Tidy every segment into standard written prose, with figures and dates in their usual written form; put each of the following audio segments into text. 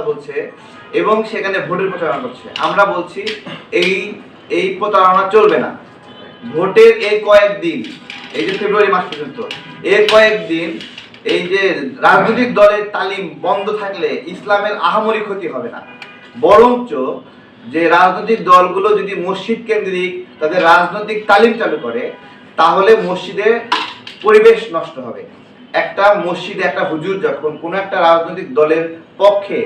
বলছে এবং সেখানে ভোটের প্রচারণা করছে। আমরা বলছি এই এই প্রতারণা চলবে না। ভোটের এই কয়েকদিন, এই যে ফেব্রুয়ারি মাস পর্যন্ত এই কয়েকদিন এই যে রাজনৈতিক দলের তালিম বন্ধ থাকলে ইসলামের আহামরি ক্ষতি হবে না, বরঞ্চ যে রাজনৈতিক দলগুলো যদি মসজিদ কেন্দ্রিক তাদের রাজনৈতিক তালিম চালু করে তাহলে মসজিদে পরিবেশ নষ্ট হবে। একটা মসজিদে একটা হুজুর যখন কোনো একটা রাজনৈতিক দলের পক্ষে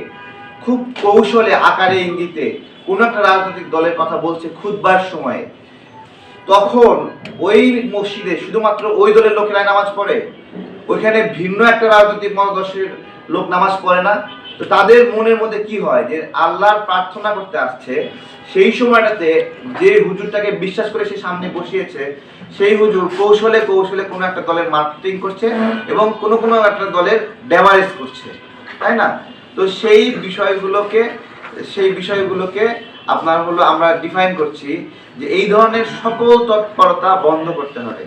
খুব কৌশলে আকারে ইঙ্গিতে কোনো একটা রাজনৈতিক দলের কথা বলছে খুতবার সময়ে, তখন ওই মসজিদে শুধুমাত্র ওই দলের লোকেরাই নামাজ পড়ে, ওইখানে ভিন্ন একটা রাজনৈতিক মতাদর্শের লোক নামাজ পড়ে না। তো তাদের মনের মধ্যে কি হয় যে আল্লাহর প্রার্থনা করতে আসছে, সেই সময়টাতে যে হুজুরটাকে বিশ্বাস করে সে সামনে বসিয়েছে সেই হুজুর কৌশলে কৌশলে কোনো একটা দলের মার্কেটিং করছে এবং কোনো একটা দলের ড্যামারেজ করছে, তাই না? তো সেই বিষয়গুলোকে আপনার হলো আমরা ডিফাইন করছি যে এই ধরনের সকল তৎপরতা বন্ধ করতে হবে।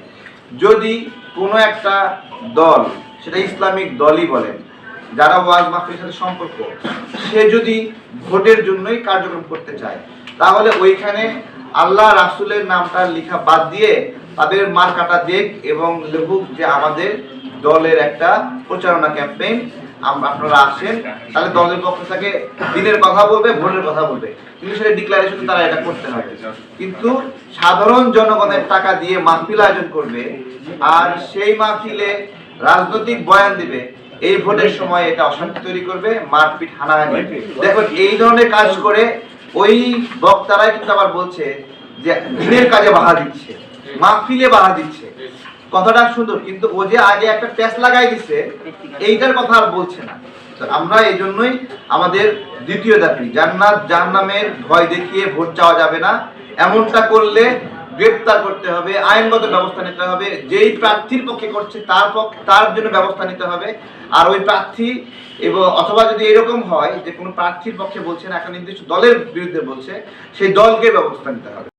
যদি কোনো একটা দল, সেটা ইসলামিক দলই বলেন, যারা ওয়াজ মাহফিলের সাথে সম্পর্ক, সে যদি ভোটের জন্যই কার্যক্রম করতে চায় তাহলে ওইখানে আল্লাহ রাসূলের নামটা লেখা বাদ দিয়ে তাদের মার্কাটা দেখ এবং লেখুক যে আমাদের দলের একটা প্রচারণা ক্যাম্পেইন, আপনারা আসেন, তাহলে দলের পক্ষ থেকে দিনের কথা বলবে, ভোটের কথা বলবে, কিন্তু সেটা ডিক্লারেশন তারা এটা করতে হবে। কিন্তু সাধারণ জনগণের টাকা দিয়ে মাহফিল আয়োজন করবে আর সেই মাহফিলে রাজনৈতিক বয়ান দিবে, এই ভোটের সময় এটা অশান্তি তৈরি করবে, মারপিট হানাহানি। দেখুন এই ধরনের কাজ করে ওই বক্তারাই কিন্তু আবার বলছে যে দিনের কাজে বাধা দিচ্ছে, মাহফিলে বাধা দিচ্ছে। কথাটা সুন্দর, কিন্তু ও যে আগে একটা প্যাচ লাগাই দিচ্ছে এইটার কথা আর বলছে না। আমরা এই জন্যই আমাদের দ্বিতীয় দাবি, জান্নাত জাহান্নামের ভয় দেখিয়ে ভোট চাওয়া যাবে না। এমনটা করলে গ্রেফতার করতে হবে, আইনগত ব্যবস্থা নিতে হবে, যেই প্রার্থীর পক্ষে করছে তার জন্য ব্যবস্থা নিতে হবে। আর ওই প্রার্থী এবং অথবা যদি এরকম হয় যে কোনো প্রার্থীর পক্ষে বলছে না, একটা নির্দিষ্ট দলের বিরুদ্ধে বলছে, সেই দলকে ব্যবস্থা নিতে হবে।